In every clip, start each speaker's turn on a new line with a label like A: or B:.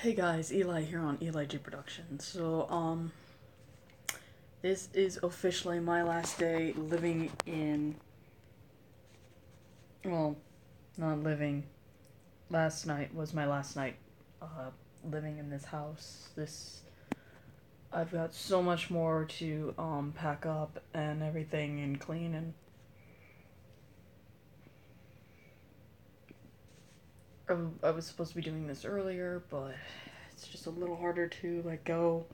A: Hey guys, Eli here on Eli G Productions. This is officially my last day living in. Well, not living. Last night was my last night, uh, living in this house. I've got so much more to, pack up and everything and clean and. I was supposed to be doing this earlier, but it's just a little harder to let go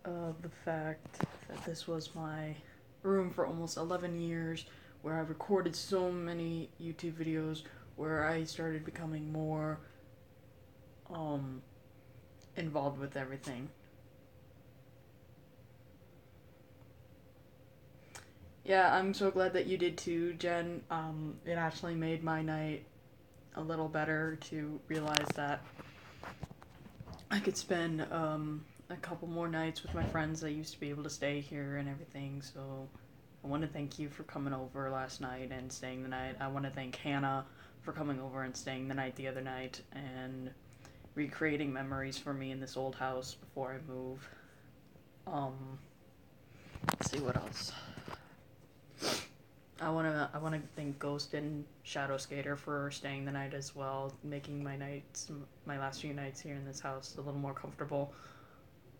A: of the fact that this was my room for almost 11 years, where I recorded so many YouTube videos, where I started becoming more um, involved with everything. Yeah, I'm so glad that you did too, Jen. It actually made my night a little better to realize that I could spend a couple more nights with my friends that used to be able to stay here and everything. So I want to thank you for coming over last night and staying the night. I want to thank Hannah for coming over and staying the night the other night and recreating memories for me in this old house before I move. Let's see what else. I wanna thank Ghost and Shadow Skater for staying the night as well, making my last few nights here in this house a little more comfortable.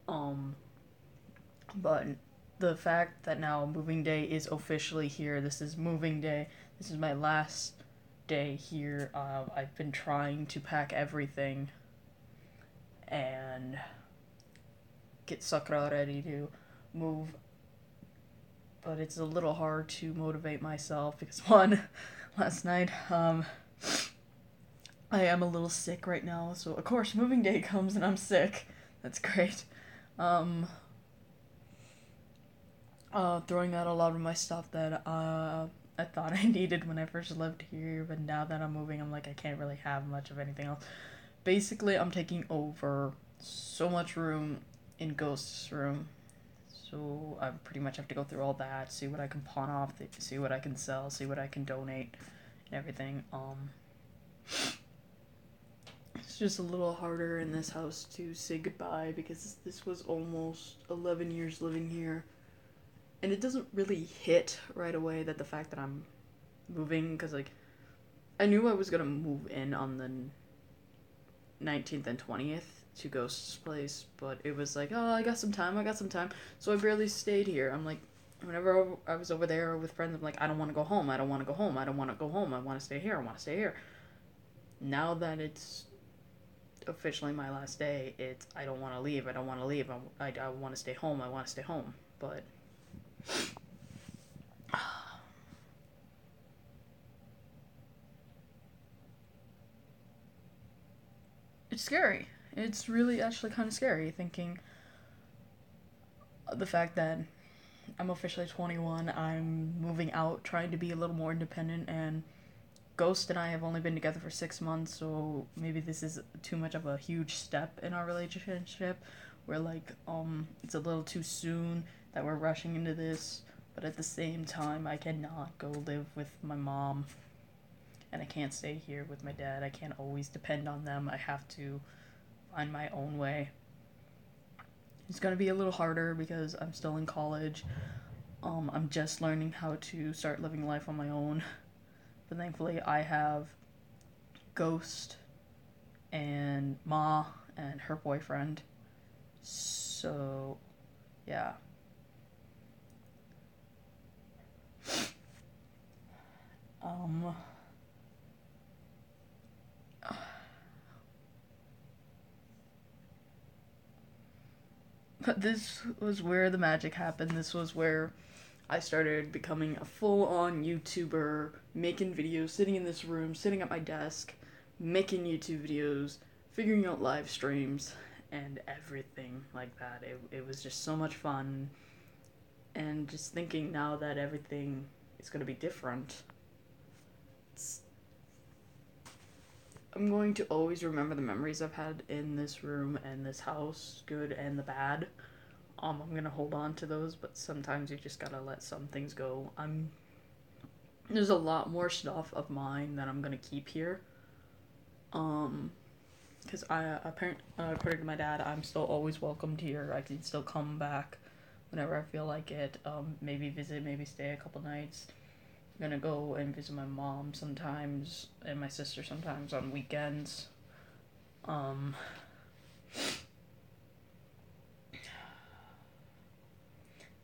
A: Um, but the fact that now moving day is officially here. This is moving day. This is my last day here. I've been trying to pack everything and get Sakura ready to move, but it's a little hard to motivate myself because one, last night, I am a little sick right now, so of course moving day comes and I'm sick. That's great. Um, Throwing out a lot of my stuff that I thought I needed when I first lived here, but now that I'm moving, I'm like I can't really have much of anything else. Basically, I'm taking over so much room in Ghost's room, so I pretty much have to go through all that, see what I can pawn off, see what I can sell, see what I can donate, and everything. It's just a little harder in this house to say goodbye because this was almost 11 years living here, and it doesn't really hit right away that the fact that I'm moving, because like I knew I was gonna move in on the 19th and 20th to Ghost's place, but it was like, oh, I got some time, so I barely stayed here. I'm like, whenever I was over there with friends, I'm like, I don't want to go home, I don't want to go home, I don't want to go home, I want to stay here, I want to stay here. Now that it's officially my last day, it's, I don't want to leave, I don't want to leave, I want to stay home, I want to stay home, but it's scary. It's really actually kind of scary thinking the fact that I'm officially 21. I'm moving out, trying to be a little more independent, and Ghost and I have only been together for 6 months, so maybe this is too much of a huge step in our relationship. Where like, it's a little too soon that we're rushing into this, but at the same time, I cannot go live with my mom, and I can't stay here with my dad. I can't always depend on them. I have to find my own way. It's gonna be a little harder because I'm still in college. I'm just learning how to start living life on my own. But thankfully, I have Ghost and Ma and her boyfriend. So, yeah. Um, but this was where the magic happened. This was where I started becoming a full on YouTuber, making videos, sitting in this room, sitting at my desk, making YouTube videos, figuring out live streams, and everything like that. It was just so much fun. And just thinking now that everything is going to be different, it's, I'm going to always remember the memories I've had in this room and this house, good and the bad. I'm gonna hold on to those, but sometimes you just gotta let some things go. There's a lot more stuff of mine that I'm gonna keep here. Um, because according to my dad, I'm still always welcomed here. I can still come back whenever I feel like it. Maybe visit, maybe stay a couple nights. I'm gonna go and visit my mom sometimes and my sister sometimes on weekends.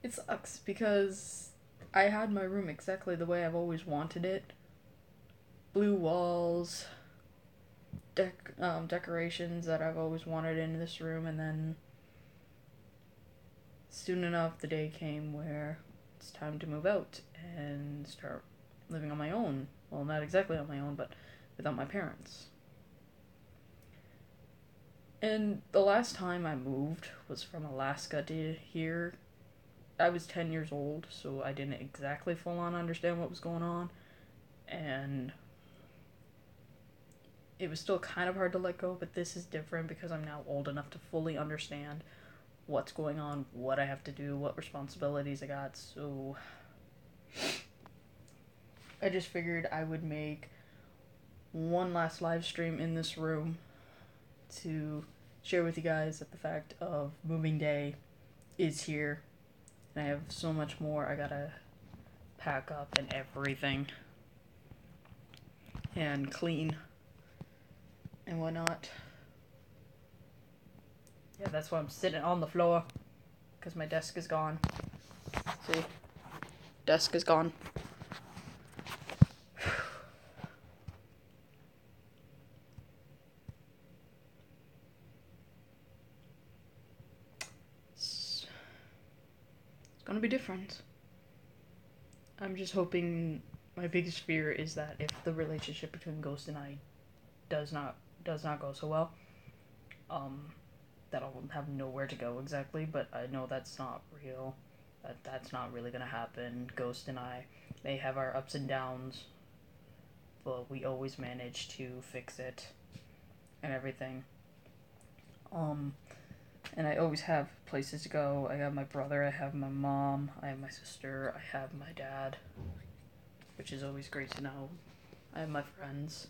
A: It sucks because I had my room exactly the way I've always wanted it. Blue walls, decorations that I've always wanted in this room, and then soon enough the day came where it's time to move out and start living on my own. Well, not exactly on my own, but without my parents. And the last time I moved was from Alaska to here. I was 10 years old, so I didn't exactly full on understand what was going on. And it was still kind of hard to let go, but this is different because I'm now old enough to fully understand what's going on, what I have to do, what responsibilities I got. So I just figured I would make one last live stream in this room to share with you guys that the fact of moving day is here. And I have so much more I gotta pack up and everything. And clean. And whatnot. Yeah, that's why I'm sitting on the floor. Because my desk is gone. See? Desk is gone. It's gonna be different. I'm just hoping. My biggest fear is that if the relationship between Ghost and I does not go so well, that I'll have nowhere to go exactly. But I know that's not real. That's not really gonna happen. Ghost and I may have our ups and downs, but we always manage to fix it and everything. And I always have places to go. I have my brother, I have my mom, I have my sister, I have my dad, which is always great to know. I have my friends.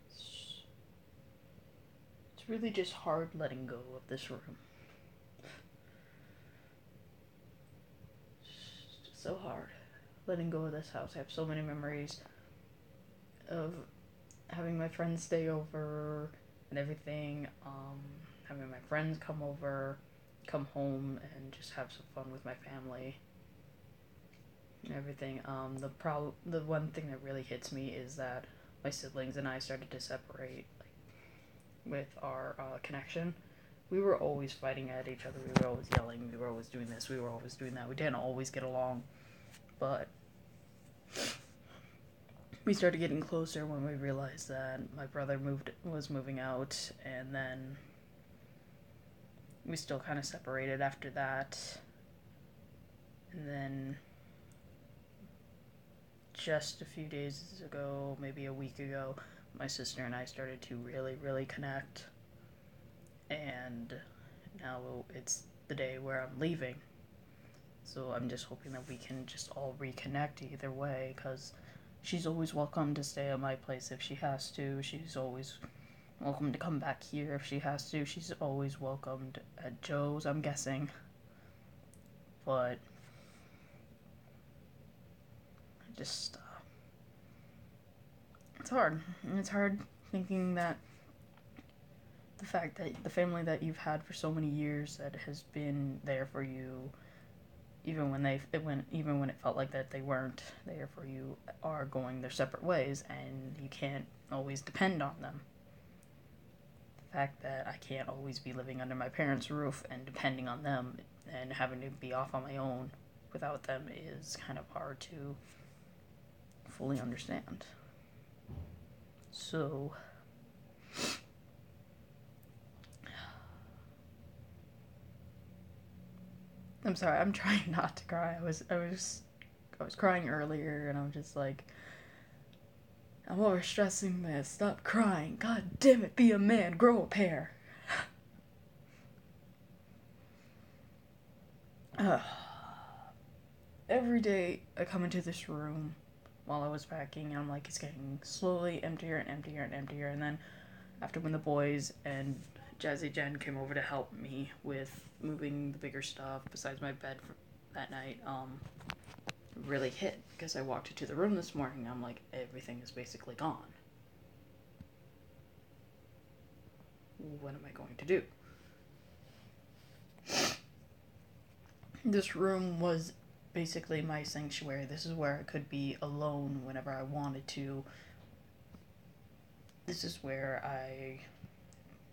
A: It's really just hard letting go of this room. It's just so hard letting go of this house. I have so many memories of having my friends stay over and everything, having my friends come over, come home, and just have some fun with my family and everything. The one thing that really hits me is that my siblings and I started to separate, like, with our connection. We were always fighting at each other. We were always yelling. We were always doing this. We were always doing that. We didn't always get along, but we started getting closer when we realized that my brother was moving out, and then we still kind of separated after that. And then just a few days ago, maybe a week ago, my sister and I started to really, really connect. And now it's the day where I'm leaving. So I'm just hoping that we can just all reconnect either way, because she's always welcome to stay at my place if she has to. She's always welcome to come back here if she has to. She's always welcomed at Joe's, I'm guessing. But just it's hard. And it's hard thinking that the fact that the family that you've had for so many years that has been there for you, even when it felt like that they weren't there for you, are going their separate ways, and you can't always depend on them. The fact that I can't always be living under my parents' roof and depending on them and having to be off on my own without them is kind of hard to fully understand. So I'm sorry, I'm trying not to cry. I was crying earlier, and I'm just like, I'm overstressing this. Stop crying. God damn it, be a man, grow a pair. Every day I come into this room while I was packing, and I'm like, it's getting slowly emptier and emptier and emptier, and then after when the boys and Jazzy Jen came over to help me with moving the bigger stuff besides my bed for that night, really hit because I walked into the room this morning and I'm like, everything is basically gone. What am I going to do? This room was basically my sanctuary. This is where I could be alone whenever I wanted to. This is where I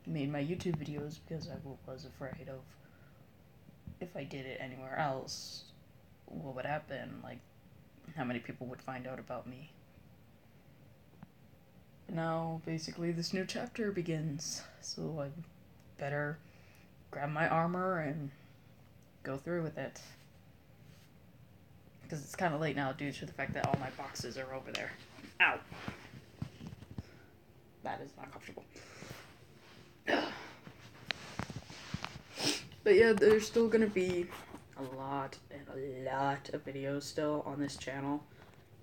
A: made my YouTube videos because I was afraid of if I did it anywhere else, what would happen? Like, how many people would find out about me? Now, basically, this new chapter begins, so I better grab my armor and go through with it. Because it's kind of late now due to the fact that all my boxes are over there. Ow! That is not comfortable. But yeah, there's still gonna be a lot of videos still on this channel,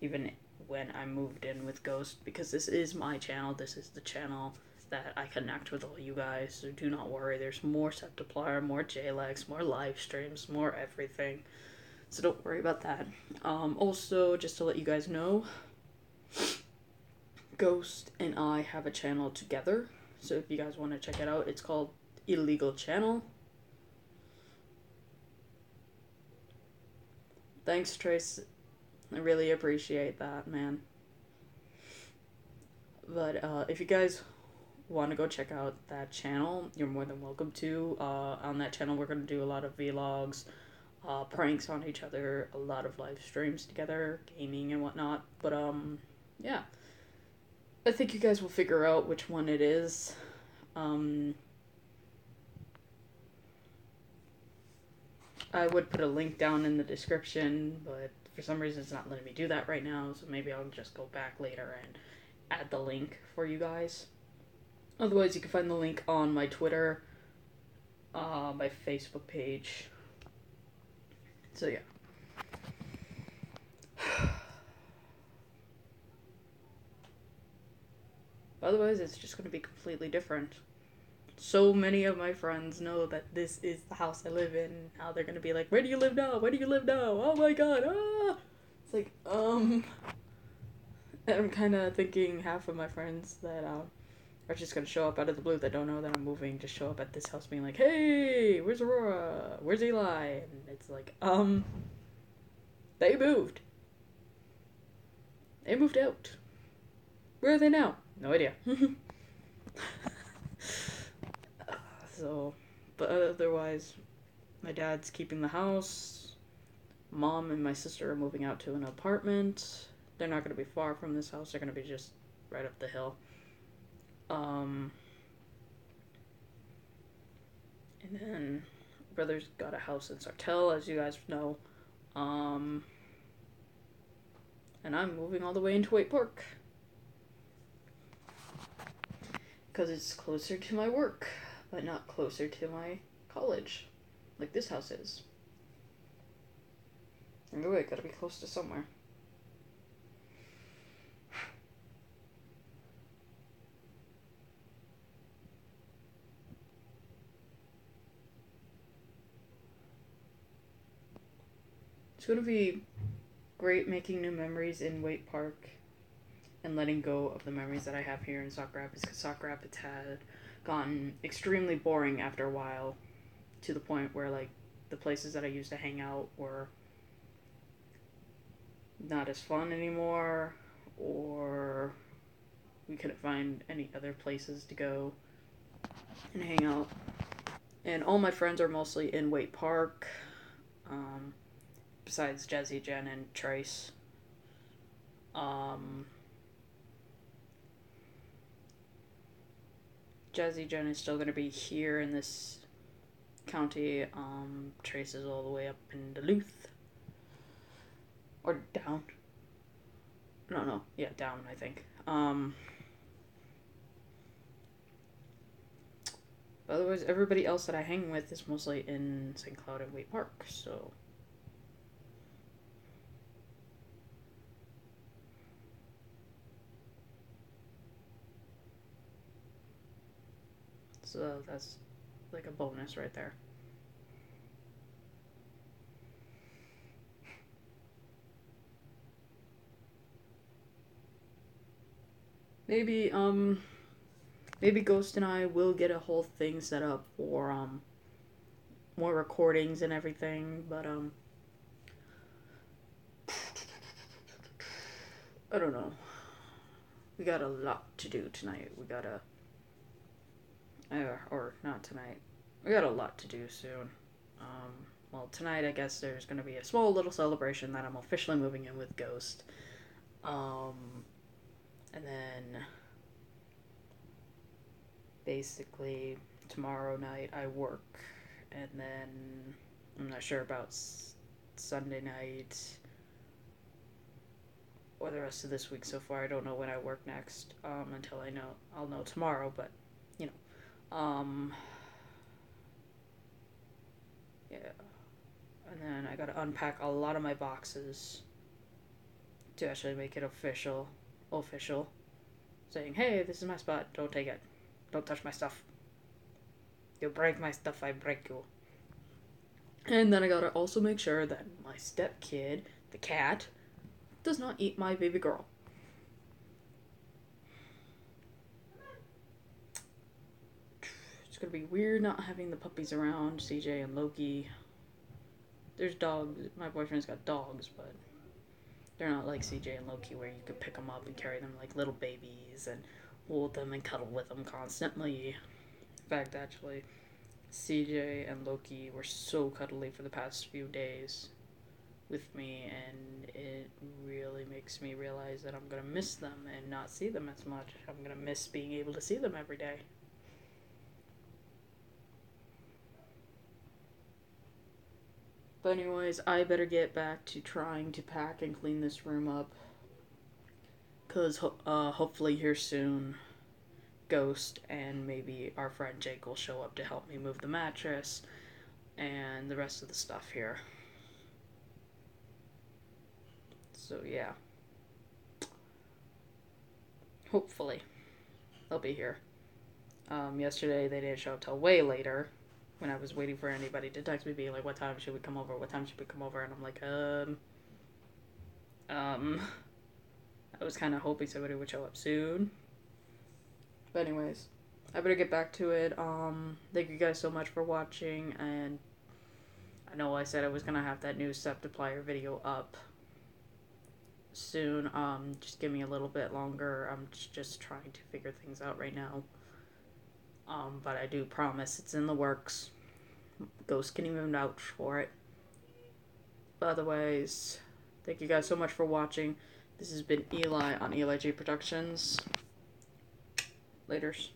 A: even when I moved in with Ghost, because this is my channel. This is the channel that I connect with all you guys, so do not worry. There's more Septiplar, more JLEX, more live streams, more everything, so don't worry about that. Also, just to let you guys know, Ghost and I have a channel together, so if you guys want to check it out, it's called Illegal Channel. Thanks, Trace. I really appreciate that, man. But if you guys want to go check out that channel, you're more than welcome to. On that channel, we're going to do a lot of vlogs, pranks on each other, a lot of live streams together, gaming and whatnot. But, yeah. I think you guys will figure out which one it is. I would put a link down in the description, but for some reason it's not letting me do that right now, so maybe I'll just go back later and add the link for you guys. Otherwise, you can find the link on my Twitter, my Facebook page. So yeah. Otherwise, it's just going to be completely different. So many of my friends know that this is the house I live in. Now they're going to be like, where do you live now? Where do you live now? Oh my god, ah! It's like, I'm kind of thinking half of my friends that, are just going to show up out of the blue that don't know that I'm moving, just show up at this house being like, hey, where's Aurora? Where's Eli? And it's like, they moved. They moved out. Where are they now? No idea. So, but otherwise, my dad's keeping the house. Mom and my sister are moving out to an apartment. They're not going to be far from this house. They're going to be just right up the hill. And then brother's got a house in Sartell, as you guys know. And I'm moving all the way into Waite Park. Because it's closer to my work, but not closer to my college, like this house is. Anyway, gotta be close to somewhere. It's gonna be great making new memories in Waite Park and letting go of the memories that I have here in Sauk Rapids, because Sauk Rapids had gotten extremely boring after a while, to the point where, like, the places that I used to hang out were not as fun anymore, or we couldn't find any other places to go and hang out. And all my friends are mostly in Waite Park, besides Jazzy Jen and Trace. Jazzy Jen is still going to be here in this county. Trace is all the way up in Duluth. Or down. No. Yeah, down, I think. Otherwise, everybody else that I hang with is mostly in St. Cloud and Waite Park, so... So that's like a bonus right there. Maybe maybe Ghost and I will get a whole thing set up for more recordings and everything, but I don't know. We got a lot to do tonight. We gotta or not tonight. We got a lot to do soon. Well, tonight I guess there's gonna be a small little celebration that I'm officially moving in with Ghost. And then basically tomorrow night I work, and then I'm not sure about Sunday night or the rest of this week so far. I don't know when I work next until I'll know tomorrow, but you know. Yeah. And then I gotta unpack a lot of my boxes to actually make it official. Saying, hey, this is my spot, don't take it. Don't touch my stuff. You break my stuff, I break you. And then I gotta also make sure that my stepkid, the cat, does not eat my baby girl. It's gonna be weird not having the puppies around, CJ and Loki. There's dogs. My boyfriend's got dogs, but they're not like CJ and Loki where you could pick them up and carry them like little babies and hold them and cuddle with them constantly. In fact, actually, CJ and Loki were so cuddly for the past few days with me, and it really makes me realize that I'm gonna miss them and not see them as much. I'm gonna miss being able to see them every day. But anyways, I better get back to trying to pack and clean this room up, because hopefully here soon Ghost and maybe our friend Jake will show up to help me move the mattress and the rest of the stuff here. So yeah, hopefully they'll be here. Yesterday they didn't show up till way later when I was waiting for anybody to text me being like, what time should we come over? What time should we come over? And I'm like, I was kind of hoping somebody would show up soon. But anyways, I better get back to it. Thank you guys so much for watching, and I know I said I was gonna have that new Septiplier video up soon. Just give me a little bit longer. I'm just trying to figure things out right now. But I do promise it's in the works. Ghost can even vouch for it. But otherwise, thank you guys so much for watching. This has been Eli on Eli G Productions. Laters.